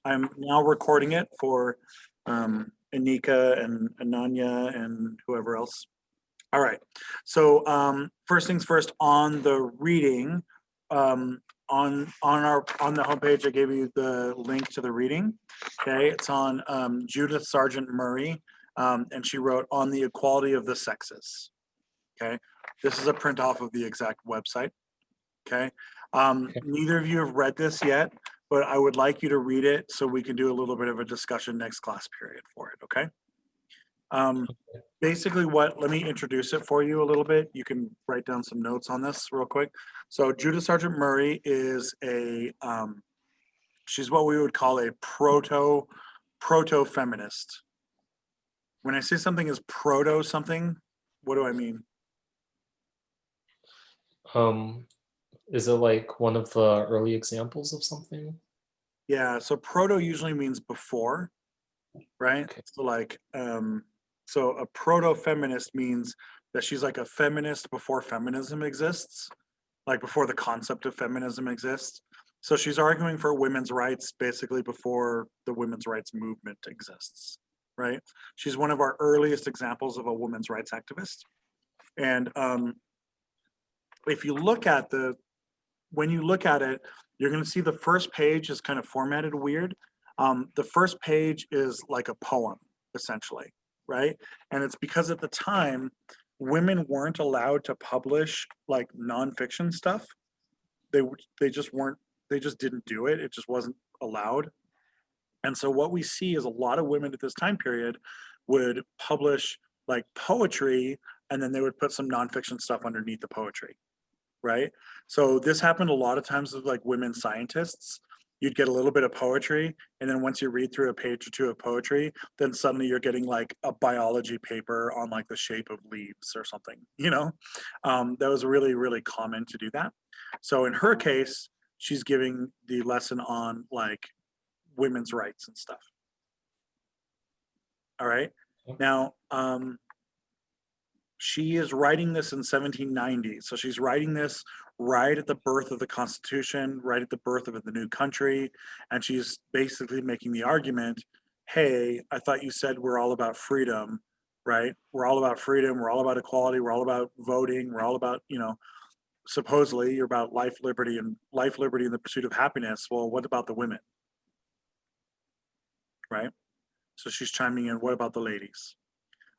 I'm now recording it for Anika and Ananya and whoever else. All right. So first things first, on the reading, on the homepage, I gave you the link to the reading. Okay, it's on Judith Sargent Murray, and she wrote "On the Equality of the Sexes." Okay, this is a print off of the exact website. Okay, Okay. neither of you have read this yet, but I would like you to read it so we can do a little bit of a discussion next class period for it. Okay. Basically let me introduce it for you a little bit. You can write down some notes on this real quick. So Judith Sargent Murray is she's what we would call a proto feminist. When I say something is proto something, what do I mean? Um, is it like one of the early examples of something? Yeah, so proto usually means before, right? Okay. So like so a proto feminist means that she's like a feminist before feminism exists, like before the concept of feminism exists. So she's arguing for women's rights basically before the women's rights movement exists, right? She's one of our earliest examples of a women's rights activist. And if you look at when you look at it, you're going to see the first page is kind of formatted weird. The first page is like a poem, essentially, right? And it's because at the time, women weren't allowed to publish like nonfiction stuff. They they just weren't. They just didn't do it. It just wasn't allowed. And so what we see is a lot of women at this time period would publish like poetry, and then they would put some nonfiction stuff underneath the poetry, right? So this happened a lot of times with like women scientists. You'd get a little bit of poetry, and then once you read through a page or two of poetry, then suddenly you're getting like a biology paper on like the shape of leaves or something. That was really, really common to do that. So in her case, she's giving the lesson on like women's rights and stuff. All right. Now, she is writing this in 1790. So she's writing this right at the birth of the Constitution, right at the birth of the new country. And she's basically making the argument, hey, I thought you said we're all about freedom, right? We're all about freedom. We're all about equality. We're all about voting. We're all about, supposedly you're about life, liberty, and the pursuit of happiness. Well, what about the women? Right? So she's chiming in, what about the ladies?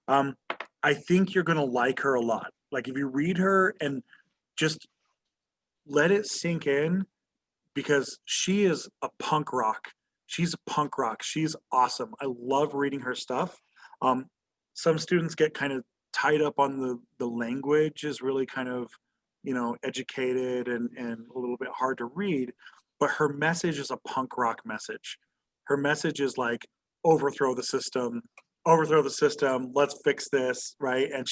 I think you're going to like her a lot. Like if you read her and just let it sink in, because she is a punk rock. She's a punk rock. She's awesome. I love reading her stuff. Some students get kind of tied up on the language is really kind of, educated and a little bit hard to read, but her message is a punk rock message. Her message is like overthrow the system, let's fix this, right? And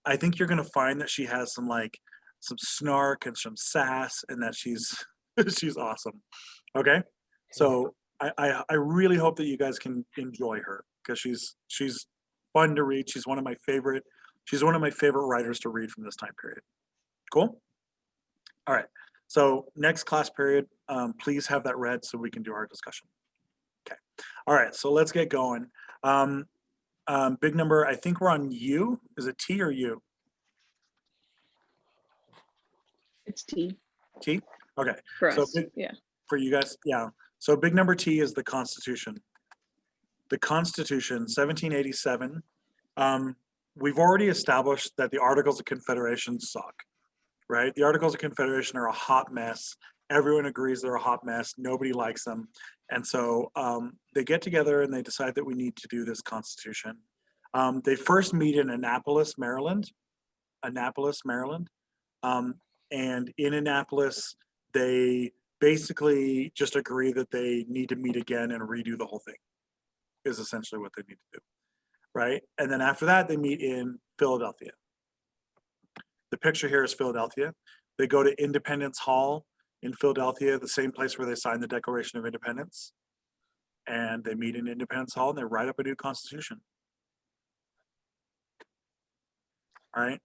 I think you're going to find that she has some snark and some sass, and that she's she's awesome. Okay, so I really hope that you guys can enjoy her, because she's fun to read. She's one of my favorite. She's one of my favorite writers to read from this time period. Cool. All right. So next class period, please have that read so we can do our discussion. Okay. All right. So let's get going. Big number. I think we're on U. Is it T or U? It's T. T. Okay. For so us. big, Yeah. For you guys, yeah. So big number T is the Constitution. The Constitution, 1787. We've already established that the Articles of Confederation suck, right? The Articles of Confederation are a hot mess. Everyone agrees they're a hot mess. Nobody likes them. And so they get together and they decide that we need to do this Constitution. They first meet in Annapolis, Maryland. And in Annapolis, they basically just agree that they need to meet again and redo the whole thing, is essentially what they need to do, right? And then after that, they meet in Philadelphia. The picture here is Philadelphia. They go to Independence Hall in Philadelphia, the same place where they signed the Declaration of Independence. And they meet in Independence Hall and they write up a new constitution. All right.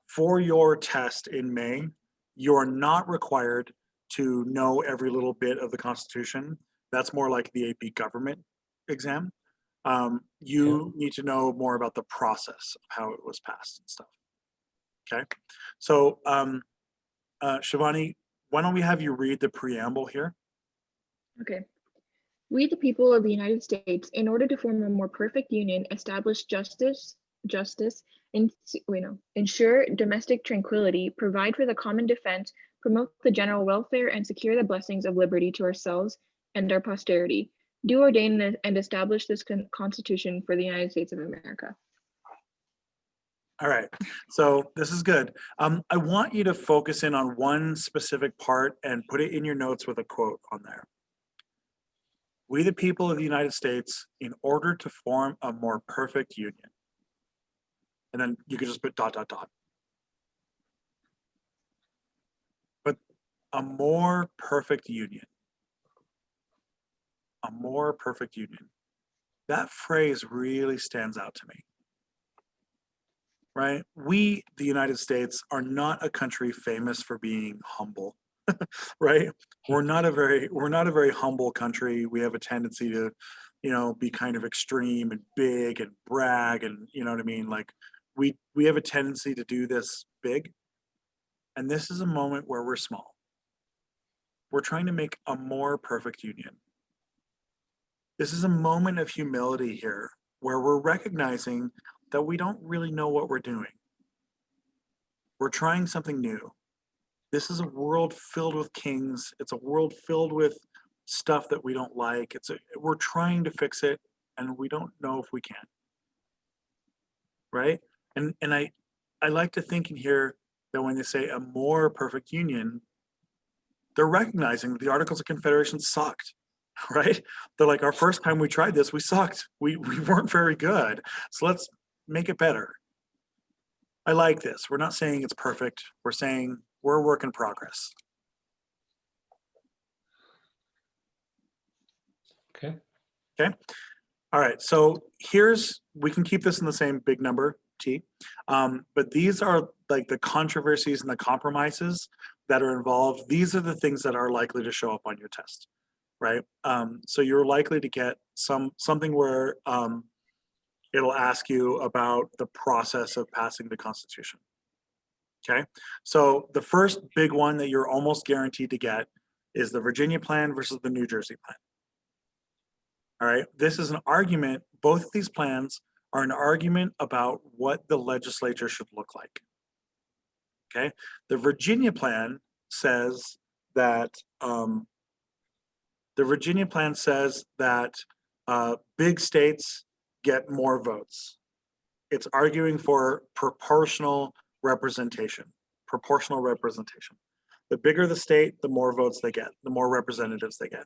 For your test in May, you're not required to know every little bit of the Constitution. That's more like the AP government exam. You need to know more about the process of how it was passed and stuff. Okay, so Shivani, why don't we have you read the preamble here? Okay. We, the people of the United States, in order to form a more perfect union, establish justice, ensure domestic tranquility, provide for the common defense, promote the general welfare, and secure the blessings of liberty to ourselves and our posterity. Do ordain and establish this Constitution for the United States of America. All right, so this is good. I want you to focus in on one specific part and put it in your notes with a quote on there. We, the people of the United States, in order to form a more perfect union. And then you could just put ... But a more perfect union. A more perfect union. That phrase really stands out to me. Right? We, the United States, are not a country famous for being humble. Right? We're not a very humble country. We have a tendency to, be kind of extreme and big and brag, and you know what I mean? Like we have a tendency to do this big. And this is a moment where we're small. We're trying to make a more perfect union. This is a moment of humility here where we're recognizing that we don't really know what we're doing. We're trying something new. This is a world filled with kings. It's a world filled with stuff that we don't like. We're trying to fix it, and we don't know if we can. Right? And I like to think in here that when they say a more perfect union, they're recognizing that the Articles of Confederation sucked. Right? They're like, our first time we tried this, we sucked. We weren't very good. So let's make it better. I like this. We're not saying it's perfect. We're saying we're a work in progress. Okay. Okay. All right. So we can keep this in the same big number, T. But these are like the controversies and the compromises that are involved. These are the things that are likely to show up on your test, right? So you're likely to get something where it'll ask you about the process of passing the Constitution. Okay, so the first big one that you're almost guaranteed to get is the Virginia plan versus the New Jersey plan. All right, this is an argument. Both of these plans are an argument about what the legislature should look like. Okay, the Virginia plan says that big states get more votes. It's arguing for proportional representation. The bigger the state, the more votes they get, the more representatives they get.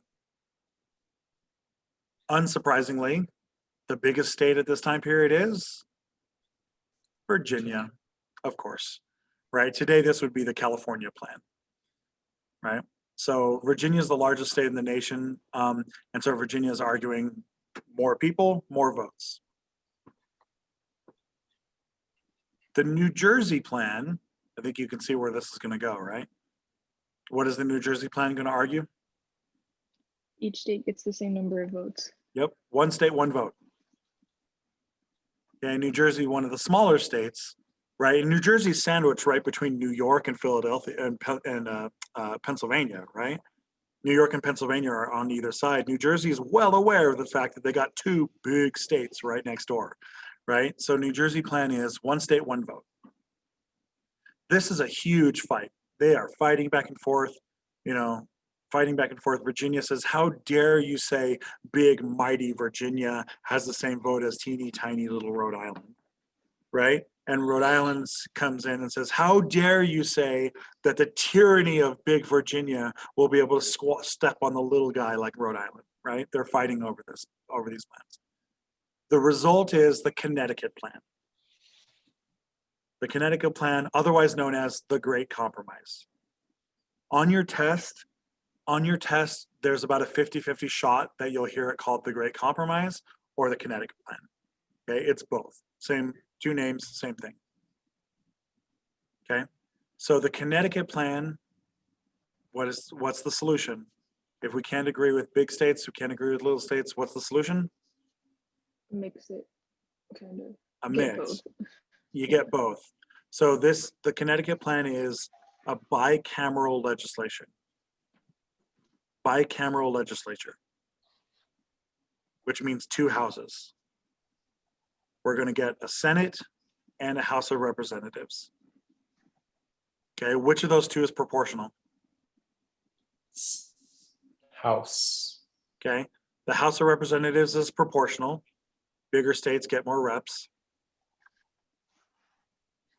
Unsurprisingly, the biggest state at this time period is Virginia, of course, right? Today, this would be the California plan, right? So Virginia is the largest state in the nation, and so Virginia is arguing more people, more votes. The New Jersey plan, I think you can see where this is going to go, right? What is the New Jersey plan going to argue? Each state gets the same number of votes. Yep, one state, one vote. Okay, New Jersey, one of the smaller states, right? And New Jersey is sandwiched right between New York and Philadelphia and Pennsylvania, right? New York and Pennsylvania are on either side. New Jersey is well aware of the fact that they got two big states right next door, right? So New Jersey plan is one state, one vote. This is a huge fight. They are fighting back and forth, fighting back and forth. Virginia says, how dare you say big, mighty Virginia has the same vote as teeny tiny little Rhode Island, right? And Rhode Island comes in and says, how dare you say that the tyranny of big Virginia will be able to step on the little guy like Rhode Island, right? They're fighting over these plans. The result is the Connecticut plan. The Connecticut plan, otherwise known as the Great Compromise. On your test, there's about a 50-50 shot that you'll hear it called the Great Compromise or the Connecticut plan. Okay, it's both. Same, two names, same thing. Okay, so the Connecticut plan, what's the solution? If we can't agree with big states, we can't agree with little states, what's the solution? Mix it, kind of. A Get mix. both. You get both. So the Connecticut plan is a bicameral legislation. Bicameral legislature, which means two houses. We're going to get a Senate and a House of Representatives. Okay, which of those two is proportional? House. Okay, the House of Representatives is proportional. Bigger states get more reps.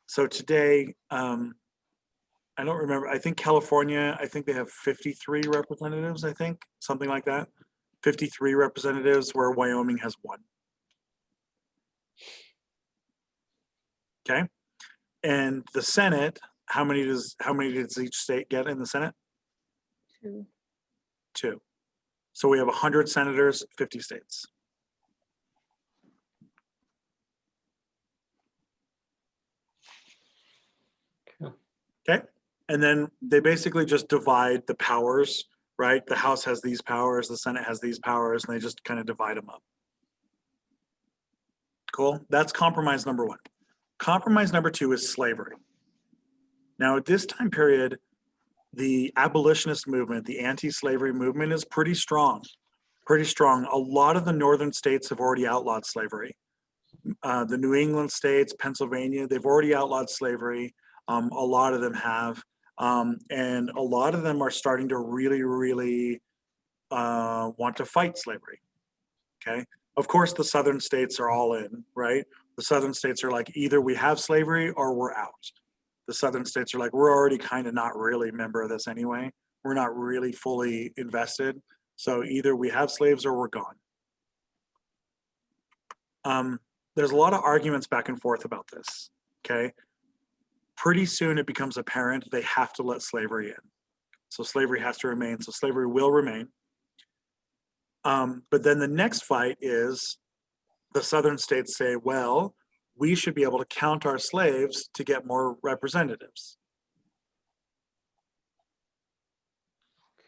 So today, I don't remember, I think California, I think they have 53 representatives, I think, something like that. 53 representatives, where Wyoming has 1. Okay, and the Senate, how many does each state get in the Senate? 2. 2. So we have 100 senators, 50 states. Okay, and then they basically just divide the powers, right? The House has these powers, the Senate has these powers, and they just kind of divide them up. Cool, that's compromise number 1. Compromise number 2 is slavery. Now, at this time period, the abolitionist movement, the anti-slavery movement is pretty strong, pretty strong. A lot of the northern states have already outlawed slavery. The New England states, Pennsylvania, they've already outlawed slavery. A lot of them have. And a lot of them are starting to really want to fight slavery. Okay. Of course, the southern states are all in, right? The southern states are like, either we have slavery or we're out. The southern states are like, we're already kind of not really a member of this anyway. We're not really fully invested. So either we have slaves or we're gone. There's a lot of arguments back and forth about this. Okay. Pretty soon it becomes apparent they have to let slavery in. So slavery has to remain. So slavery will remain. But then the next fight is the southern states say, well, we should be able to count our slaves to get more representatives.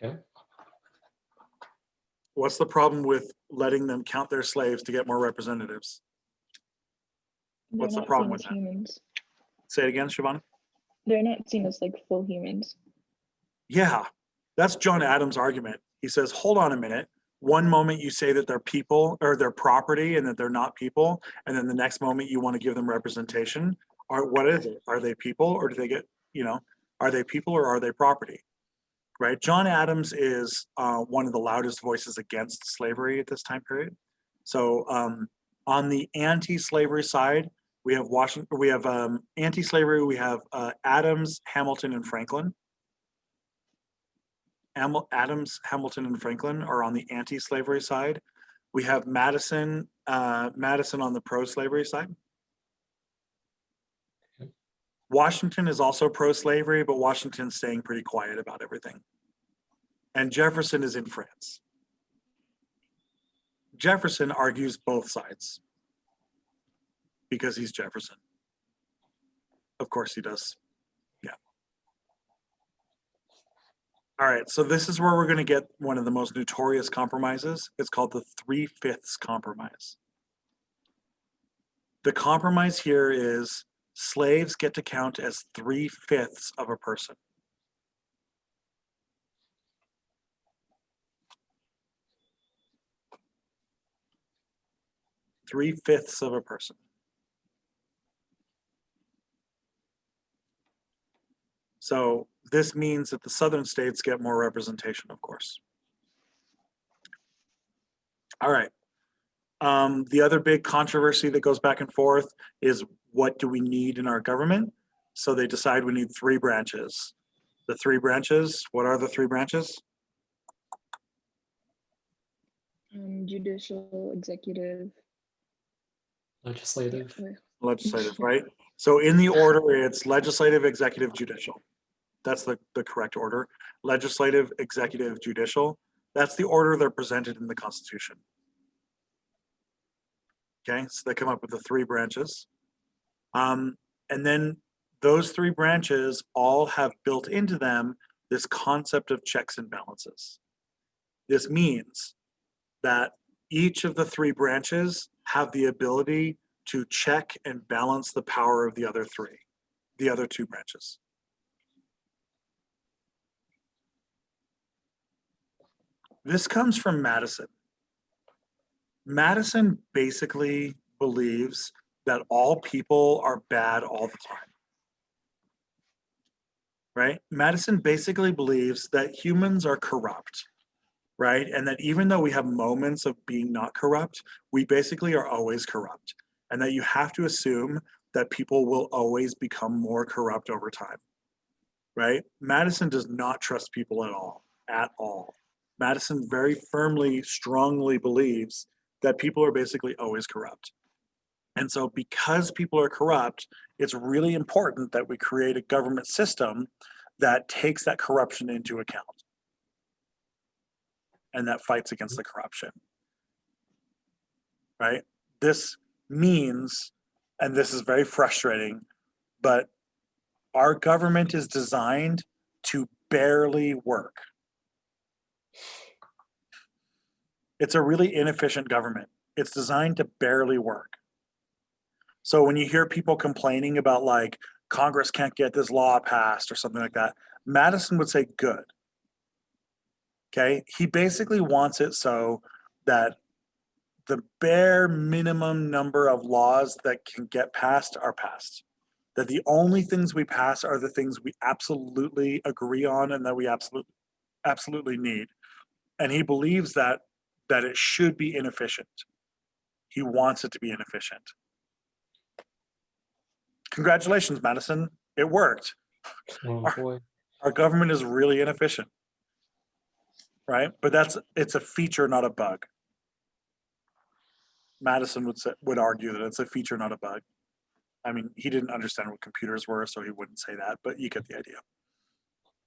Okay. What's the problem with letting them count their slaves to get more representatives? They're What's the not problem seen with as that? humans. Say it again, Shivani. They're not seen as like full humans. Yeah, that's John Adams' argument. He says, hold on a minute. One moment you say that they're people or they're property and that they're not people, and then the next moment you want to give them representation. What is it? Are they people, or do they get, are they people or are they property? Right? John Adams is one of the loudest voices against slavery at this time period. So on the anti-slavery side, we have Washington. We have anti-slavery. We have Adams, Hamilton, and Franklin. Adams, Hamilton, and Franklin are on the anti-slavery side. We have Madison on the pro-slavery side. Washington is also pro-slavery, but Washington's staying pretty quiet about everything. And Jefferson is in France. Jefferson argues both sides because he's Jefferson. Of course he does. Yeah. All right, so this is where we're going to get one of the most notorious compromises. It's called the 3/5 compromise. The compromise here is slaves get to count as 3/5 of a person. Three-fifths of a person. So this means that the southern states get more representation, of course. All right. The other big controversy that goes back and forth is, what do we need in our government? So they decide we need 3 branches. The 3 branches, what are the 3 branches? Judicial, executive. Legislative. Legislative, right? So in the order, it's legislative, executive, judicial. That's the correct order. Legislative, executive, judicial. That's the order they're presented in the Constitution. Okay, so they come up with the 3 branches. And then those 3 branches all have built into them this concept of checks and balances. This means that each of the three branches have the ability to check and balance the power of the other two branches. This comes from Madison. Madison basically believes that all people are bad all the time. Right? Madison basically believes that humans are corrupt, right? And that even though we have moments of being not corrupt, we basically are always corrupt. And that you have to assume that people will always become more corrupt over time, right? Madison does not trust people at all, at all. Madison very firmly, strongly believes that people are basically always corrupt. And so because people are corrupt, it's really important that we create a government system that takes that corruption into account and that fights against the corruption, right? This means, and this is very frustrating, but our government is designed to barely work. It's a really inefficient government. It's designed to barely work. So when you hear people complaining about like Congress can't get this law passed or something like that, Madison would say good. Okay, he basically wants it so that the bare minimum number of laws that can get passed are passed. That the only things we pass are the things we absolutely agree on and that we absolutely need. And he believes that it should be inefficient. He wants it to be inefficient. Congratulations, Madison. It worked. Oh boy. Our government is really inefficient, right? But it's a feature, not a bug. Madison would argue that it's a feature, not a bug. I mean, he didn't understand what computers were, so he wouldn't say that, but you get the idea,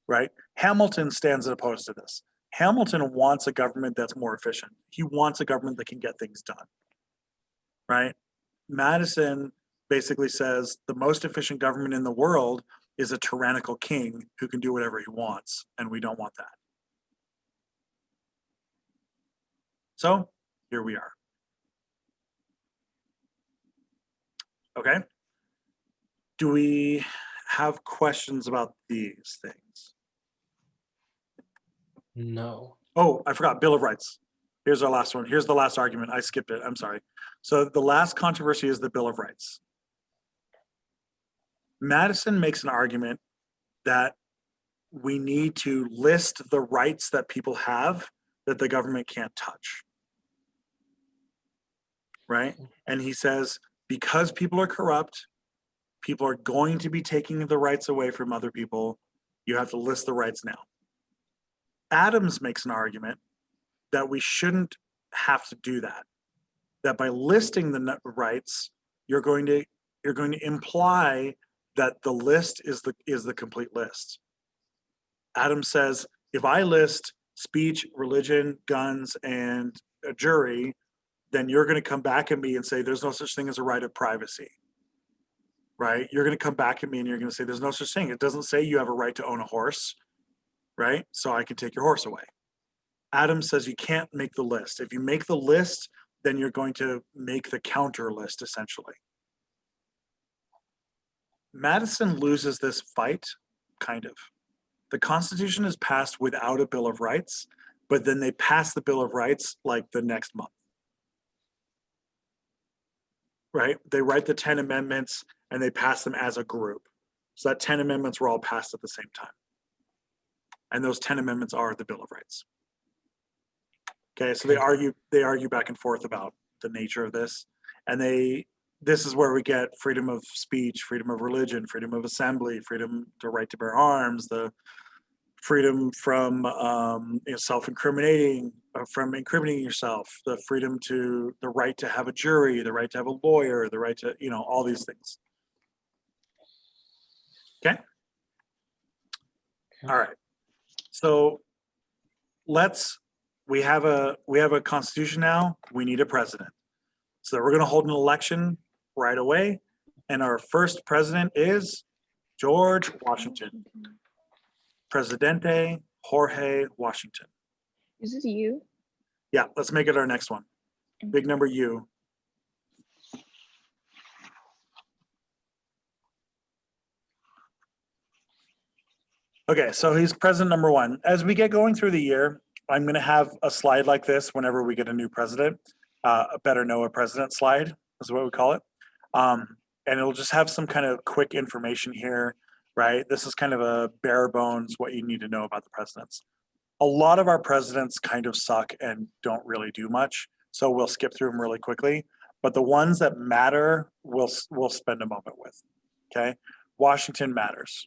right? Hamilton stands opposed to this. Hamilton wants a government that's more efficient. He wants a government that can get things done, right? Madison basically says the most efficient government in the world is a tyrannical king who can do whatever he wants, and we don't want that. So here we are. Okay. Do we have questions about these things? No. Oh, I forgot, Bill of Rights. Here's our last one. Here's the last argument. I skipped it. I'm sorry. So the last controversy is the Bill of Rights. Madison makes an argument that we need to list the rights that people have that the government can't touch. Right? And he says, because people are corrupt, people are going to be taking the rights away from other people. You have to list the rights now. Adams makes an argument that we shouldn't have to do that. That by listing the rights, you're going to imply that the list is the complete list. Adams says, if I list speech, religion, guns, and a jury, then you're going to come back at me and say there's no such thing as a right of privacy. Right? You're going to come back at me and you're going to say there's no such thing. It doesn't say you have a right to own a horse, right? So I can take your horse away. Adams says you can't make the list. If you make the list, then you're going to make the counter list, essentially. Madison loses this fight, kind of. The Constitution is passed without a Bill of Rights, but then they pass the Bill of Rights like the next month. Right? They write the 10 amendments and they pass them as a group. So that 10 amendments were all passed at the same time. And those 10 amendments are the Bill of Rights. Okay, so they argue back and forth about the nature of this. And this is where we get freedom of speech, freedom of religion, freedom of assembly, freedom to right to bear arms, the freedom from self-incriminating, from incriminating yourself, the freedom to the right to have a jury, the right to have a lawyer, the right to, all these things. Okay. All right. So we have a constitution now. We need a president. So we're going to hold an election right away. And our first president is George Washington. Presidente Jorge Washington. This is U. Yeah, let's make it our next one. Big number U. Okay, so he's president number one. As we get going through the year, I'm going to have a slide like this whenever we get a new president. A better know a president slide is what we call it. And it'll just have some kind of quick information here, right? This is kind of a bare bones what you need to know about the presidents. A lot of our presidents kind of suck and don't really do much, so we'll skip through them really quickly. But the ones that matter, we'll spend a moment with. Okay, Washington matters.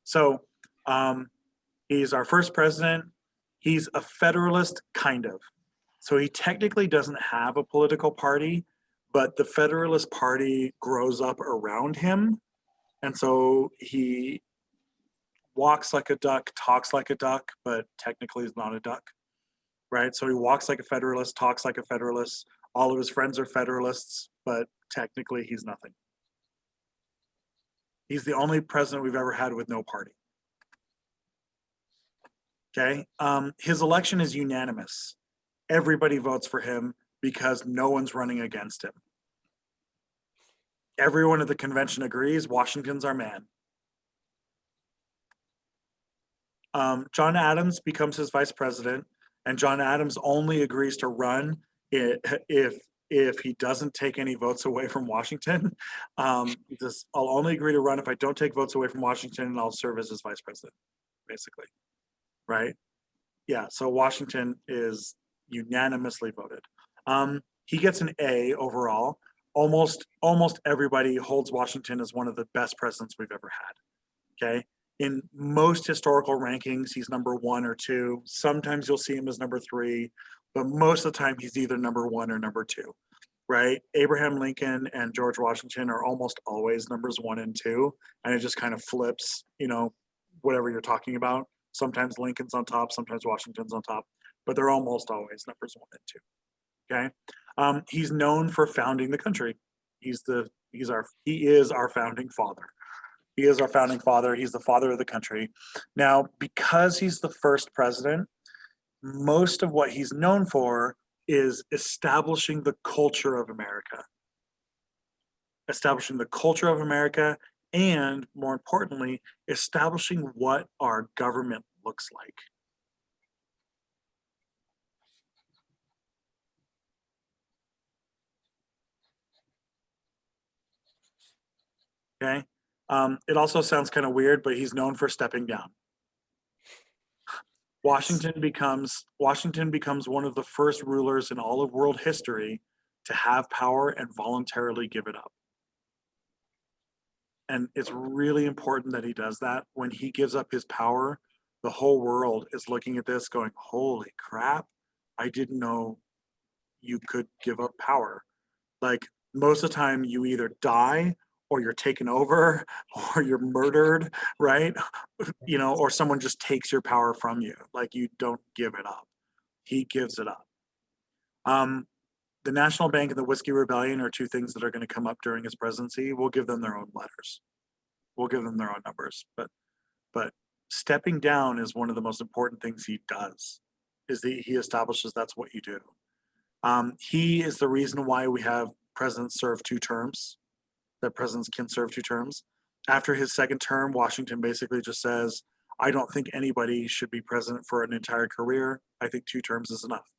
So he's our first president. He's a federalist, kind of. So he technically doesn't have a political party, but the Federalist Party grows up around him. And so he walks like a duck, talks like a duck, but technically is not a duck, right? So he walks like a Federalist, talks like a Federalist. All of his friends are Federalists, but technically he's nothing. He's the only president we've ever had with no party. Okay, his election is unanimous. Everybody votes for him because no one's running against him. Everyone at the convention agrees Washington's our man. John Adams becomes his vice president, and John Adams only agrees to run if he doesn't take any votes away from Washington. He says, I'll only agree to run if I don't take votes away from Washington, and I'll serve as his vice president, basically. Right? Yeah, so Washington is unanimously voted. He gets an A overall. Almost everybody holds Washington as one of the best presidents we've ever had. Okay, in most historical rankings, he's number 1 or 2. Sometimes you'll see him as number 3, but most of the time he's either number 1 or number 2. Right? Abraham Lincoln and George Washington are almost always numbers 1 and 2, and it just kind of flips, you know, whatever you're talking about. Sometimes Lincoln's on top, sometimes Washington's on top, but they're almost always numbers 1 and 2. Okay, he's known for founding the country. He is our founding father. He is our founding father. He's the father of the country. Now, because he's the first president, most of what he's known for is establishing the culture of America. Establishing the culture of America, and more importantly, establishing what our government looks like. Okay. It also sounds kind of weird, but he's known for stepping down. Washington becomes one of the first rulers in all of world history to have power and voluntarily give it up. And it's really important that he does that. When he gives up his power, the whole world is looking at this going, holy crap, I didn't know you could give up power. Like, most of the time you either die or you're taken over or you're murdered, right? You know, or someone just takes your power from you. Like, you don't give it up. He gives it up. The National Bank and the Whiskey Rebellion are 2 things that are going to come up during his presidency. We'll give them their own letters. We'll give them their own numbers. But stepping down is one of the most important things he does, is that he establishes that's what you do. He is the reason why we have presidents serve 2 terms, that presidents can serve 2 terms. After his second term, Washington basically just says, I don't think anybody should be president for an entire career. I think 2 terms is enough.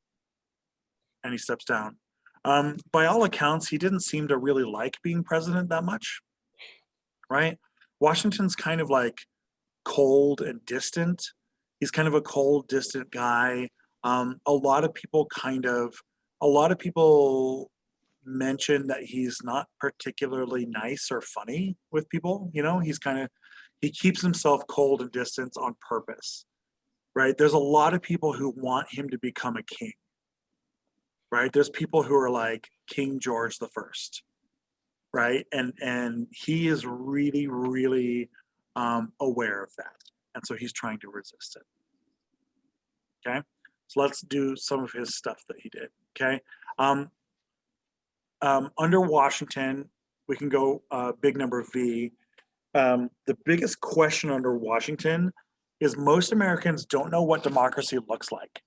And he steps down. By all accounts, he didn't seem to really like being president that much, right? Washington's kind of like cold and distant. He's kind of a cold, distant guy. A lot of people mention that he's not particularly nice or funny with people. You know, he keeps himself cold and distant on purpose, right? There's a lot of people who want him to become a king, right? There's people who are like King George the First, right? And he is really, really aware of that. And so he's trying to resist it. Okay, so let's do some of his stuff that he did. Okay, under Washington, we can go big number V. The biggest question under Washington is most Americans don't know what democracy looks like.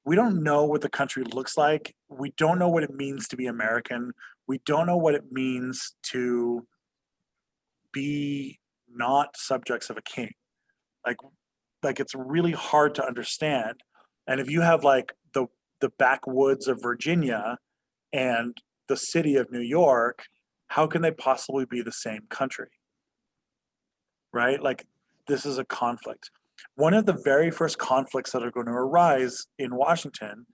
we don't know what the country looks like. We don't know what it means to be American. We don't know what it means to be not subjects of a king. Like, it's really hard to understand. And if you have like the backwoods of Virginia and the city of New York, how can they possibly be the same country? Right? Like, this is a conflict. One of the very first conflicts that are going to arise in Washington,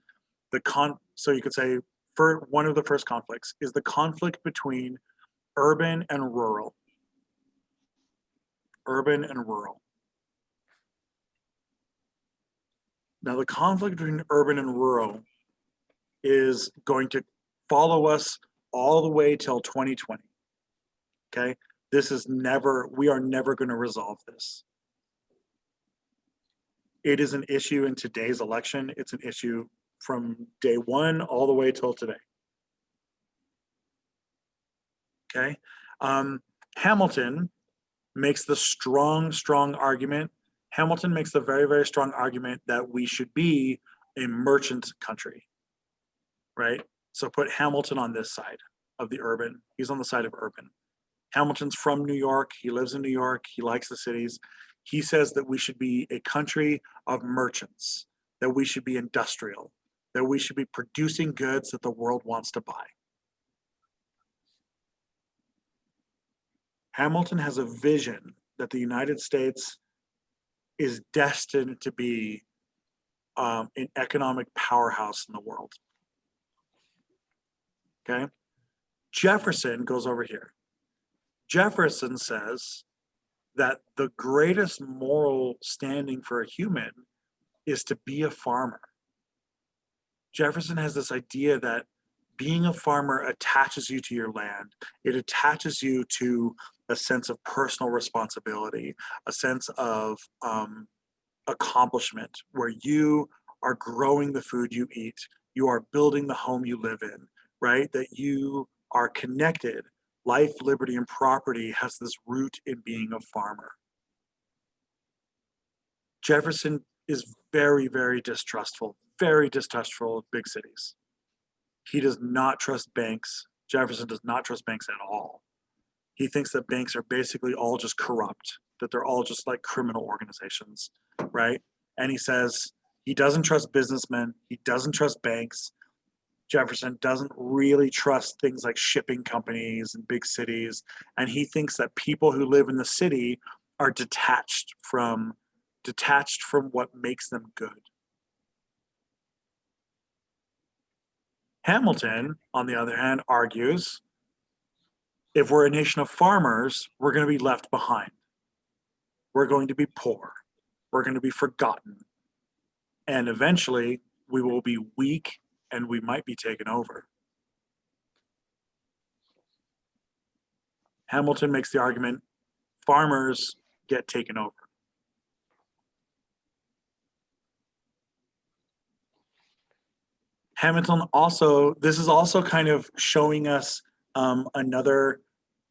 so you could say for one of the first conflicts is the conflict between urban and rural. Urban and rural. Now, the conflict between urban and rural is going to follow us all the way till 2020. Okay? We are never going to resolve this. It is an issue in today's election. It's an issue from day one all the way till today. Okay? Hamilton makes the strong argument. Hamilton makes the very, very strong argument that we should be a merchant country, right? So put Hamilton on this side of the urban. He's on the side of urban. Hamilton's from New York. He lives in New York. He likes the cities. He says that we should be a country of merchants, that we should be industrial, that we should be producing goods that the world wants to buy. Hamilton has a vision that the United States is destined to be an economic powerhouse in the world. Okay? Jefferson goes over here. Jefferson says that the greatest moral standing for a human is to be a farmer. Jefferson has this idea that being a farmer attaches you to your land. It attaches you to a sense of personal responsibility, a sense of accomplishment, where you are growing the food you eat, you are building the home you live in, right? That you are connected. Life, liberty, and property has this root in being a farmer. Jefferson is very, very distrustful of big cities. He does not trust banks. Jefferson does not trust banks at all. He thinks that banks are basically all just corrupt, that they're all just like criminal organizations, right? And he says he doesn't trust businessmen. He doesn't trust banks. Jefferson doesn't really trust things like shipping companies and big cities. And he thinks that people who live in the city are detached from what makes them good. Hamilton, on the other hand, argues if we're a nation of farmers, we're going to be left behind. We're going to be poor. We're going to be forgotten. And eventually, we will be weak and we might be taken over. Hamilton makes the argument, farmers get taken over. Hamilton also, this is also kind of showing us another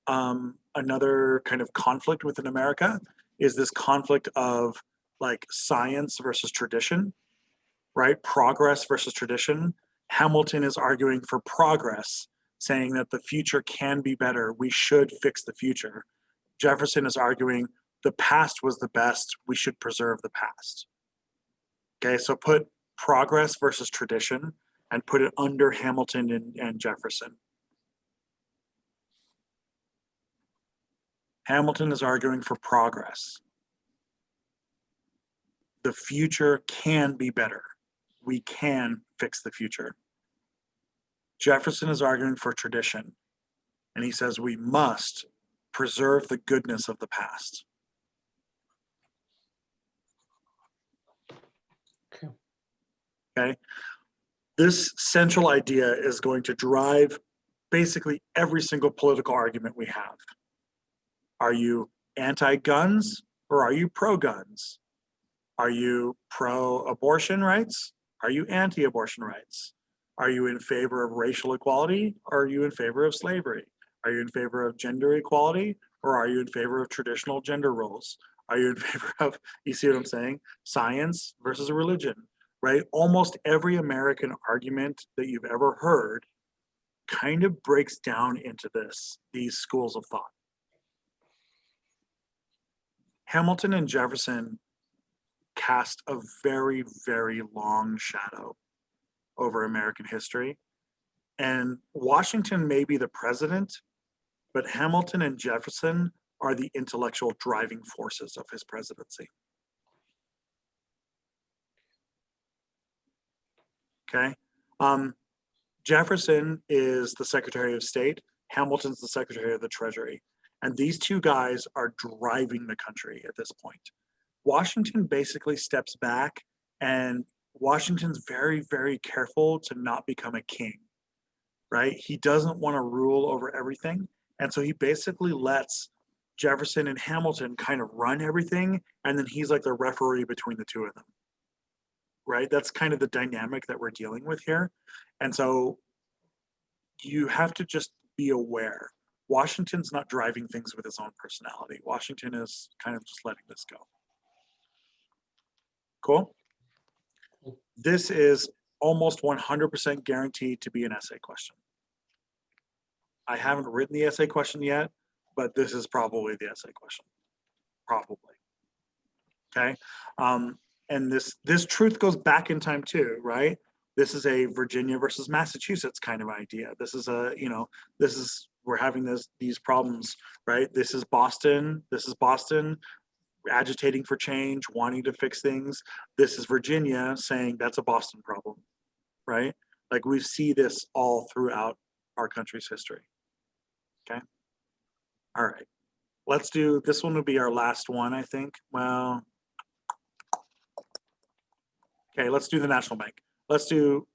kind of conflict within America, is this conflict of like science versus tradition, right? Progress versus tradition. Hamilton is arguing for progress, saying that the future can be better. We should fix the future. Jefferson is arguing the past was the best. We should preserve the past. Okay, so put progress versus tradition and put it under Hamilton and Jefferson. Hamilton is arguing for progress. The future can be better. We can fix the future. Jefferson is arguing for tradition, and he says we must preserve the goodness of the past. Okay. This central idea is going to drive basically every single political argument we have. Are you anti-guns or are you pro-guns? Are you pro-abortion rights? Are you anti-abortion rights? Are you in favor of racial equality or are you in favor of slavery? Are you in favor of gender equality or are you in favor of traditional gender roles? Are you in favor of, you see what I'm saying? Science versus religion, right? Almost every American argument that you've ever heard kind of breaks down into these schools of thought. Hamilton and Jefferson cast a very, very long shadow over American history. And Washington may be the president, but Hamilton and Jefferson are the intellectual driving forces of his presidency. Okay. Jefferson is the Secretary of State. Hamilton's the Secretary of the Treasury. And these two guys are driving the country at this point. Washington basically steps back, and Washington's very, very careful to not become a king, right? He doesn't want to rule over everything. And so he basically lets Jefferson and Hamilton kind of run everything. And then he's like the referee between the two of them, right? That's kind of the dynamic that we're dealing with here. And so you have to just be aware. Washington's not driving things with his own personality. Washington is kind of just letting this go. Cool? This is almost 100% guaranteed to be an essay question. I haven't written the essay question yet, but this is probably the essay question. Probably. Okay? And this truth goes back in time too, right? This is a Virginia versus Massachusetts kind of idea. This is we're having these problems, right? This is Boston agitating for change, wanting to fix things. This is Virginia saying that's a Boston problem, right? Like we see this all throughout our country's history. Okay. All right. Let's do, this one will be our last one, I think. Well, okay, let's do the National Bank. Let's do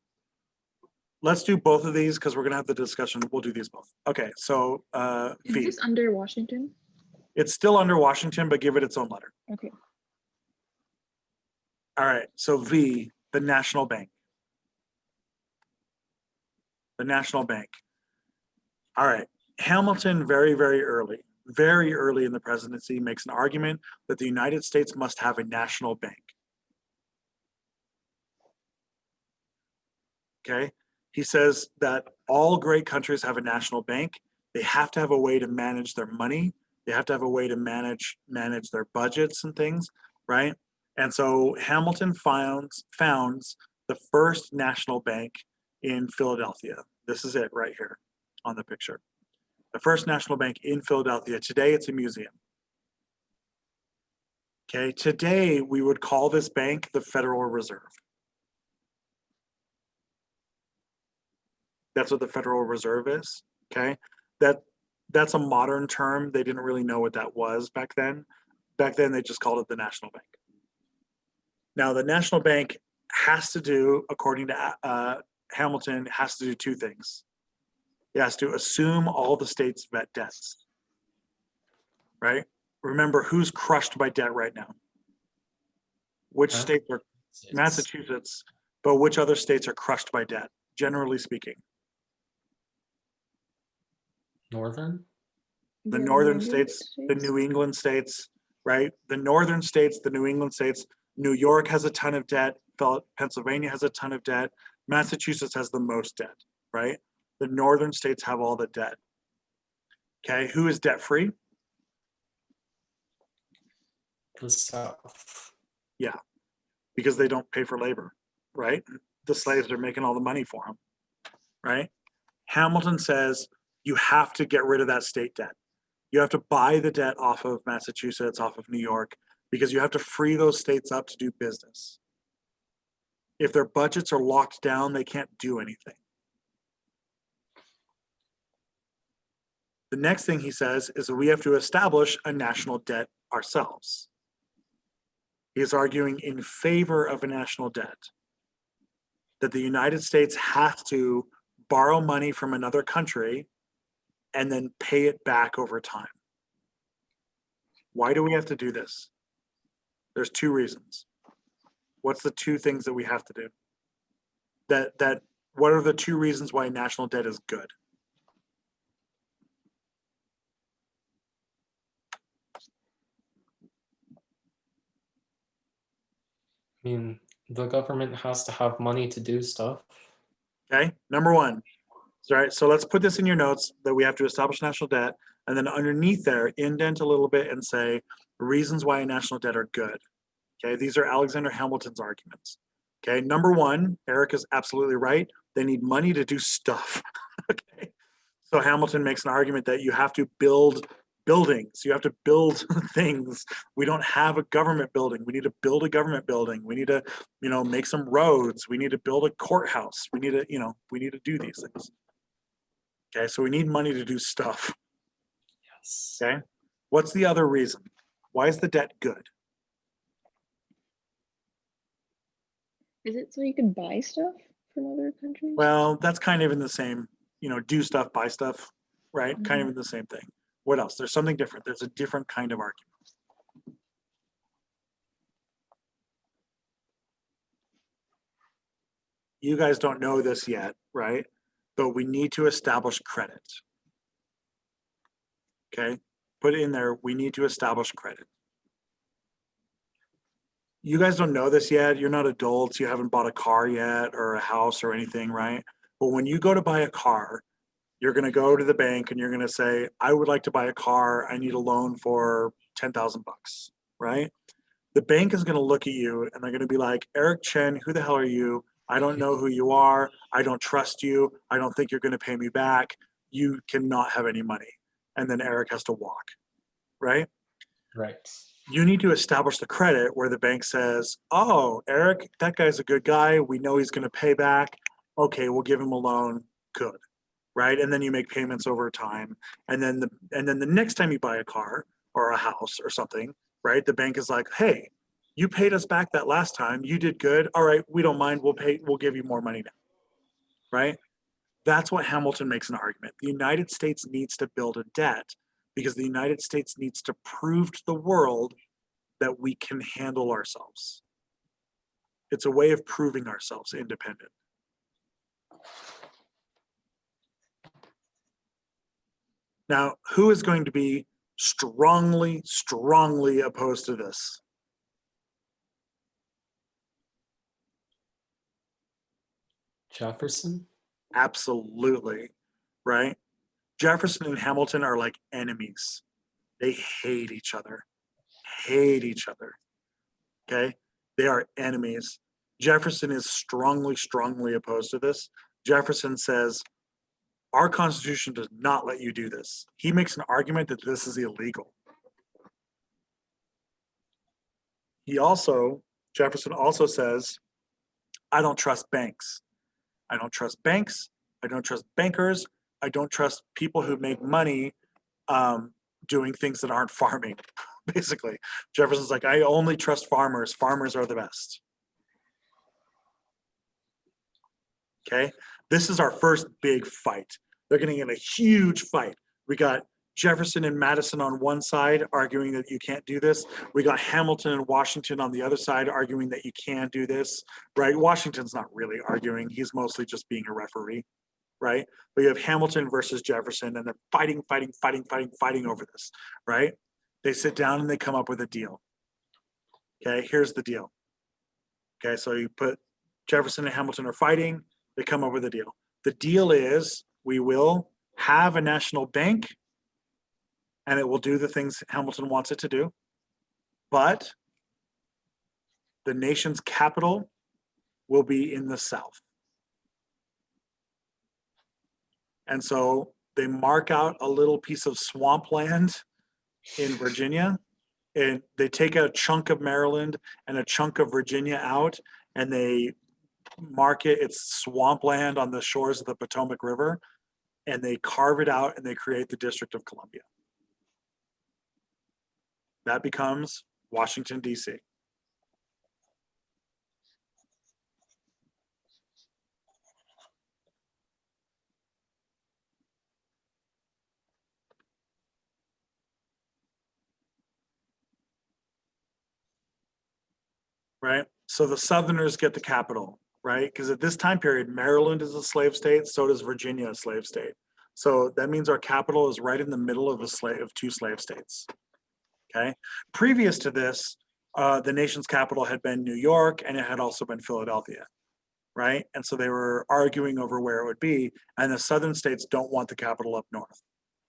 both of these because we're gonna have the discussion. We'll do these both. Okay, so Is V. this under Washington? It's still under Washington, but give it its own letter. Okay. All right, so V, the National Bank. The National Bank. All right, Hamilton very, very early in the presidency makes an argument that the United States must have a national bank. Okay, he says that all great countries have a national bank. They have to have a way to manage their money. They have to have a way to manage their budgets and things, right? And so Hamilton founds the first national bank in Philadelphia. This is it right here on the picture. The first national bank in Philadelphia. Today it's a museum. Okay, today we would call this bank the Federal Reserve. That's what the Federal Reserve is, okay? That's a modern term. They didn't really know what that was back then. Back then, they just called it the National Bank. Now, the National Bank has to do, according to Hamilton, has to do two things. It has to assume all the state's debts, right? Remember, who's crushed by debt right now? Which states are? Massachusetts, but which other states are crushed by debt, generally speaking? Northern? The northern states, the New England states, right? The northern states, the New England states. New York has a ton of debt. Pennsylvania has a ton of debt. Massachusetts has the most debt, right? The northern states have all the debt. Okay, who is debt free? The South. Yeah, because they don't pay for labor, right? The slaves are making all the money for them, right? Hamilton says you have to get rid of that state debt. You have to buy the debt off of Massachusetts, off of New York, because you have to free those states up to do business. If their budgets are locked down, they can't do anything. The next thing he says is that we have to establish a national debt ourselves. He is arguing in favor of a national debt, that the United States has to borrow money from another country and then pay it back over time. Why do we have to do this? There's two reasons. What's the two things that we have to do? What are the two reasons why national debt is good? I mean, The government has to have money to do stuff. Okay, number one. All right, so let's put this in your notes that we have to establish national debt, and then underneath there, indent a little bit and say reasons why national debt are good. Okay, these are Alexander Hamilton's arguments. Okay, number one, Eric is absolutely right. They need money to do stuff. Okay, so Hamilton makes an argument that you have to build buildings, you have to build things. We don't have a government building. We need to build a government building. We need to, make some roads. We need to build a courthouse. We need to, we need to do these things. Okay, so we need money to do stuff. Yes. Okay, what's the other reason? Why is the debt good? Is it so you can buy stuff from other countries? Well, that's kind of in the same, do stuff, buy stuff, right? Kind of in the same thing. What else? There's something different. There's a different kind of argument. You guys don't know this yet, right? But we need to establish credit. Okay, put it in there. We need to establish credit. You guys don't know this yet. You're not adults. You haven't bought a car yet or a house or anything, right? But when you go to buy a car, you're going to go to the bank and you're going to say, I would like to buy a car. I need a loan for 10,000 bucks, right? The bank is going to look at you and they're going to be like, Eric Chen, who the hell are you? I don't know who you are. I don't trust you. I don't think you're going to pay me back. You cannot have any money. And then Eric has to walk, right? Right. You need to establish the credit where the bank says, oh, Eric, that guy's a good guy. We know he's going to pay back. Okay, we'll give him a loan. Good. Right? And then you make payments over time. And then the next time you buy a car or a house or something, right? The bank is like, hey, you paid us back that last time. You did good. All right, we don't mind. We'll give you more money now. Right? That's what Hamilton makes an argument. The United States needs to build a debt because the United States needs to prove to the world that we can handle ourselves. It's a way of proving ourselves independent. Now, who is going to be strongly, strongly opposed to this? Jefferson? Absolutely, right? Jefferson and Hamilton are like enemies. They hate each other. Okay? They are enemies. Jefferson is strongly, strongly opposed to this. Jefferson says, our Constitution does not let you do this. He makes an argument that this is illegal. Jefferson also says, I don't trust banks. I don't trust banks. I don't trust bankers. I don't trust people who make money doing things that aren't farming, basically. Jefferson's like, I only trust farmers. Farmers are the best. Okay, this is our first big fight. They're getting in a huge fight. We got Jefferson and Madison on one side arguing that you can't do this. We got Hamilton and Washington on the other side arguing that you can do this, right? Washington's not really arguing. He's mostly just being a referee, right? But you have Hamilton versus Jefferson and they're fighting over this, right? They sit down and they come up with a deal. Okay, here's the deal. Okay, so you put Jefferson and Hamilton are fighting. They come up with a deal. The deal is we will have a national bank and it will do the things Hamilton wants it to do. But the nation's capital will be in the South. And so they mark out a little piece of swampland in Virginia and they take a chunk of Maryland and a chunk of Virginia out and they mark it, it's swampland on the shores of the Potomac River, and they carve it out and they create the District of Columbia. That becomes Washington, D.C. Right? So the Southerners get the capital, right? Because at this time period, Maryland is a slave state, so does Virginia a slave state. So that means our capital is right in the middle of two slave states. Okay. Previous to this, the nation's capital had been New York and it had also been Philadelphia, right? And so they were arguing over where it would be, and the southern states don't want the capital up north,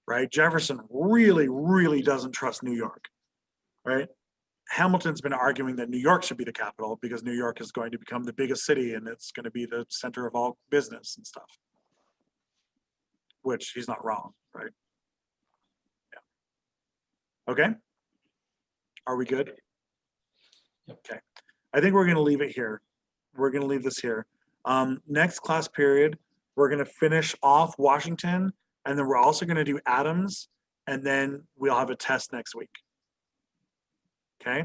right? Jefferson really, really doesn't trust New York, right? Hamilton's been arguing that New York should be the capital because New York is going to become the biggest city and it's going to be the center of all business and stuff. Which he's not wrong, right? Yeah. Okay. Are we good? Yep. Okay. I think we're going to leave it here. We're going to leave this here. Next class period, we're going to finish off Washington, and then we're also going to do Adams, and then we'll have a test next week. Okay.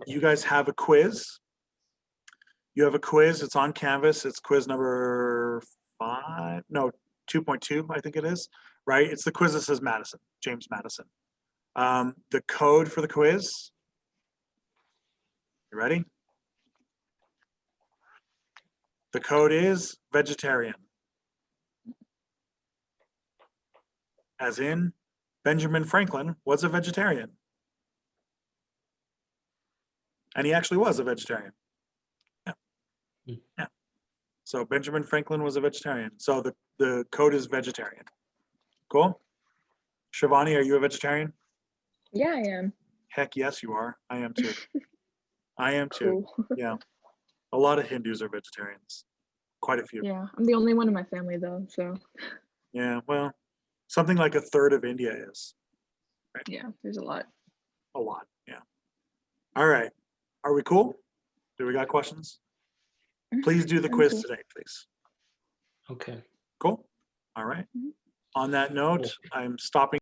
You guys have a quiz. You have a quiz. It's on Canvas. It's quiz number 5. No, 2.2, I think it is. Right? It's the quiz that says Madison, James Madison. The code for the quiz. You ready? The code is vegetarian. As in, Benjamin Franklin was a vegetarian. And he actually was a vegetarian. Yeah. Yeah. So Benjamin Franklin was a vegetarian. So the code is vegetarian. Cool? Shivani, are you a vegetarian? Yeah, I am. Heck yes, you are. I am too. I am too. Cool. Yeah. A lot of Hindus are vegetarians. Quite a few. Yeah, I'm the only one in my family though, so Yeah, well, something like a third of India is. yeah, there's a lot. A lot, yeah. All right. Are we cool? Do we got questions? Mhm. Please do the I'm quiz cool. today, please. Okay. Cool? All right. Mhm. On that note, Cool. I'm stopping